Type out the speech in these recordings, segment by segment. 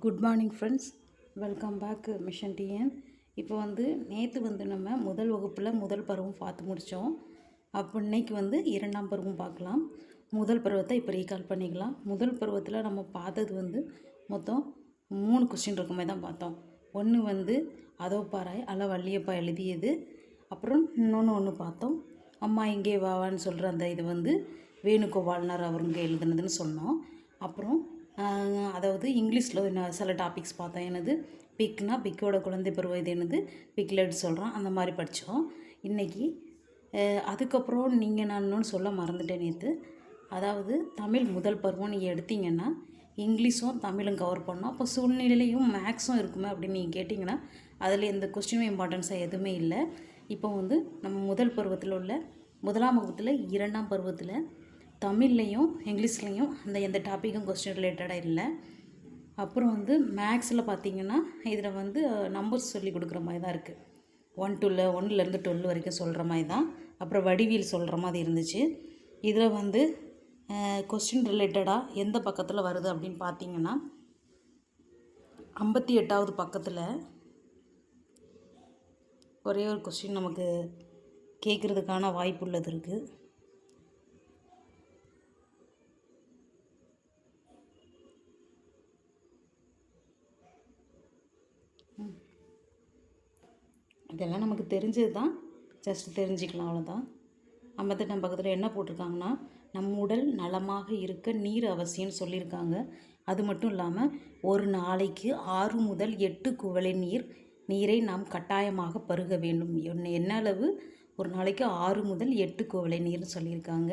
Good morning friends, welcome back mission TN. இப்போ நேற்று நம்ம முதல் வகுப்பில் முதல் பருவம் பார்த்து முடித்தோம். அப்போ இன்றைக்கி இரண்டாம் பருவம் பார்க்கலாம். முதல் பருவத்தை இப்போ ரீகால் பண்ணிக்கலாம். முதல் பருவத்தில் நம்ம பார்த்தது மொத்தம் 3 கொஸ்டின் இருக்க மாதிரி தான் பார்த்தோம். ஒன்று அதோ பாராய் அல்ல வள்ளியப்பா எழுதியது. அப்புறம் இன்னொன்று பார்த்தோம், அம்மா இங்கே வாவான்னு சொல்கிற அந்த இது வேணுகோபாலனார் அவருங்க எழுதுனதுன்னு சொன்னோம். அப்புறம் அதாவது இங்கிலீஷில் சில டாபிக்ஸ் பார்த்தோம். என்னது பிக்னா பிக்கோட குழந்தை பருவம், இது என்னது பிக்லெட் சொல்கிறோம், அந்த மாதிரி படித்தோம் இன்றைக்கி. அதுக்கப்புறம் நான் இன்னொன்று சொல்ல மறந்துட்டேன் நேற்று. அதாவது தமிழ் முதல் பருவம் நீங்கள் எடுத்திங்கன்னா இங்கிலீஷும் தமிழும் கவர் பண்ணோம். அப்போ சூழ்நிலையும் மேக்ஸும் இருக்குமே அப்படின்னு நீங்கள் கேட்டிங்கன்னா அதில் எந்த கொஸ்டினும் இம்பார்ட்டன்ஸாக எதுவுமே இல்லை. இப்போ நம்ம முதல் பருவத்தில் உள்ள முதலாம் வகுப்பில் இரண்டாம் பருவத்தில் தமிழ்லையும் இங்கிலீஷ்லேயும் எந்த டாப்பிக்கும் கொஸ்டின் ரிலேட்டடாக இல்லை. அப்புறம் மேக்ஸில் பார்த்திங்கன்னா இதில் நம்பர்ஸ் சொல்லி கொடுக்குற மாதிரி தான் இருக்குது. 1 to 12 வரைக்கும் சொல்கிற மாதிரி தான். அப்புறம் வடிவியல் சொல்கிற மாதிரி இருந்துச்சு. இதில் கொஸ்டின் ரிலேட்டடாக எந்த பக்கத்தில் வருது அப்படின்னு பார்த்திங்கன்னா 58வது பக்கத்தில் ஒரே ஒரு கொஸ்டின் நமக்கு கேட்குறதுக்கான வாய்ப்பு உள்ளது இருக்குது. இதெல்லாம் நமக்கு தெரிஞ்சது தான், ஜஸ்ட் தெரிஞ்சுக்கலாம், அவ்வளோதான். 58ஆம் பக்கத்தில் என்ன போட்டிருக்காங்கன்னா, நம் உடல் நலமாக இருக்க நீர் அவசியம்னு சொல்லியிருக்காங்க. அது மட்டும் இல்லாமல் ஒரு நாளைக்கு 6 முதல் 8 குவளை நீரை நாம் கட்டாயமாக பருக வேண்டும். என்ன அளவு? ஒரு நாளைக்கு 6 முதல் 8 குவளை நீர்னு சொல்லியிருக்காங்க.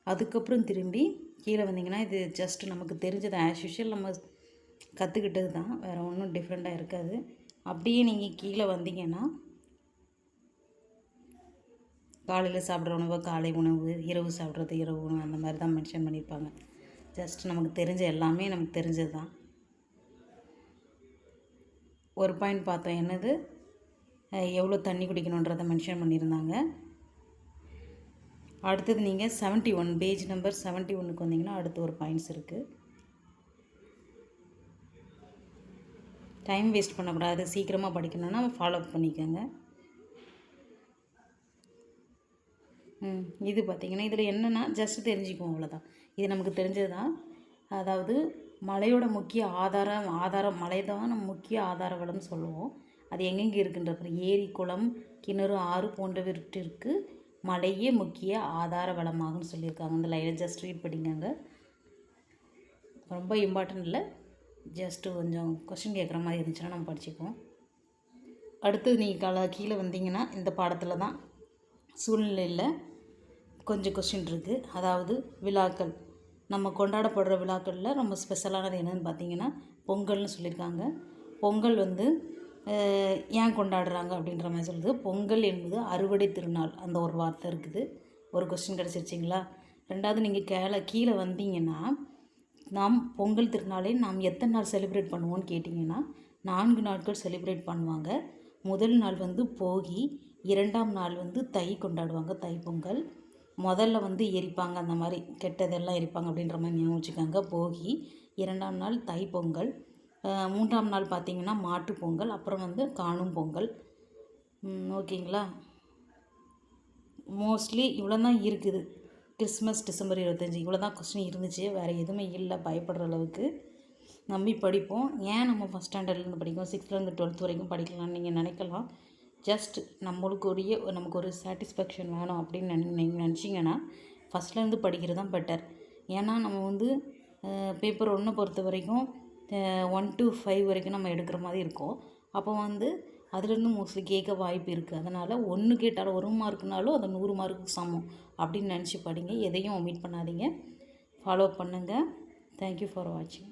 அதுக்கப்புறம் திரும்பி கீழே வந்தீங்கன்னா இது ஜஸ்ட் நமக்கு தெரிஞ்சது, ஆஸ் யூஷுவல் நம்ம கற்றுக்கிட்டது தான், வேறு ஒன்றும் டிஃப்ரெண்ட்டாக இருக்காது. அப்படியே நீங்கள் கீழே வந்தீங்கன்னா காலையில் சாப்பிட்ற உணவு காலை உணவு, இரவு சாப்பிட்றது இரவு உணவு, அந்த மாதிரி தான் மென்ஷன் பண்ணியிருப்பாங்க. ஜஸ்ட் நமக்கு தெரிஞ்ச எல்லாமே நமக்கு தெரிஞ்சது தான். ஒரு பாயிண்ட் பார்த்தோம், என்னது எவ்வளோ தண்ணி குடிக்கணுன்றதை மென்ஷன் பண்ணியிருந்தாங்க. அடுத்தது நீங்கள் 71 பேஜ் நம்பர் 71க்கு வந்தீங்கன்னா அடுத்து ஒரு பாயிண்ட்ஸ் இருக்குது. டைம் வேஸ்ட் பண்ணக்கூடாது, சீக்கிரமாக படிக்கணுன்னா ஃபாலோ பண்ணிக்கோங்க. இது பார்த்திங்கன்னா இதில் என்னென்னா ஜஸ்ட் தெரிஞ்சுக்குவோம், அவ்வளோதான். இது நமக்கு தெரிஞ்சது தான். அதாவது மலையோட முக்கிய ஆதாரம் மலை தான் நம்ம முக்கிய ஆதார வளம்னு சொல்லுவோம். அது எங்கெங்கே இருக்குன்ற ஏரி, குளம், கிணறு, ஆறு போன்றவற்றிற்கு மலையே முக்கிய ஆதார வளமாகும்னு சொல்லியிருக்காங்க. இந்த லைனை ஜஸ்ட் ரீட் பண்ணிக்கோங்க. ரொம்ப இம்பார்ட்டன்ட் இல்லை, ஜஸ்ட்டு கொஞ்சம் கொஸ்டின் கேட்குற மாதிரி இருந்துச்சுன்னா நம்ம படிச்சுக்குவோம். அடுத்தது நீங்கள் கீழே வந்தீங்கன்னா இந்த பாடத்தில் தான் சூழ்நிலையில் கொஞ்சம் கொஸ்டின் இருக்குது. அதாவது விழாக்கள், நம்ம கொண்டாடப்படுற விழாக்களில் ரொம்ப ஸ்பெஷலானது என்னென்னு பார்த்தீங்கன்னா பொங்கல்னு சொல்லியிருக்காங்க. பொங்கல் ஏன் கொண்டாடுறாங்க அப்படின்ற மாதிரி சொல்லுது. பொங்கல் என்பது அறுவடை திருநாள், அந்த ஒரு வார்த்தை இருக்குது. ஒரு கொஸ்டின் கிடச்சிருச்சிங்களா. ரெண்டாவது நீங்கள் கீழே வந்தீங்கன்னா நாம் பொங்கல் திருநாளை நாம் எத்தனை நாள் செலிப்ரேட் பண்ணுவோன்னு கேட்டிங்கன்னா 4 நாட்கள் செலிப்ரேட் பண்ணுவாங்க. முதல் நாள் போகி, இரண்டாம் நாள் தை கொண்டாடுவாங்க, தை பொங்கல். முதல்ல எரிப்பாங்க, அந்த மாதிரி கெட்டதெல்லாம் எரிப்பாங்க அப்படின்ற மாதிரி ஞாபகம் வச்சுக்காங்க, போகி. இரண்டாம் நாள் தை பொங்கல். மூன்றாம் நாள் பார்த்திங்கன்னா மாட்டு பொங்கல். அப்புறம் காணும் பொங்கல். ஓகேங்களா. மோஸ்ட்லி இவ்வளோ தான் இருக்குது. கிறிஸ்மஸ் டிசம்பர் 25 இவ்வளோ தான் கொஸ்டின் இருந்துச்சு, வேறு எதுவுமே இல்லை பயப்படுற அளவுக்கு. நம்பி படிப்போம். ஏன் நம்ம ஃபஸ்ட் ஸ்டாண்டர்ட்லேருந்து படிக்கணும், 6th to 12th வரைக்கும் படிக்கலாம்னு நீங்கள் நினைக்கலாம். ஜஸ்ட் நமக்கு ஒரு சாட்டிஸ்ஃபேக்ஷன் வேணும் அப்படின்னு நீங்கள் நினச்சிங்கன்னா ஃபஸ்ட்லேருந்து படிக்கிறது தான் பெட்டர். ஏன்னா நம்ம பேப்பர் 1 பொறுத்த வரைக்கும் 1 to 5 வரைக்கும் நம்ம எடுக்கிற மாதிரி இருக்கும். அப்போ அதுலேருந்து மோஸ்ட்லி கேட்க வாய்ப்பு இருக்குது. அதனால் 1 கேட்டாலும் 1 மார்க்குனாலும் அது 100 மார்க்குக்கு சமம் அப்படின்னு நினச்சி படிங்க. எதையும் ஒமிட் பண்ணாதீங்க, ஃபாலோ பண்ணுங்கள். தேங்க்யூ ஃபார் வாட்சிங்.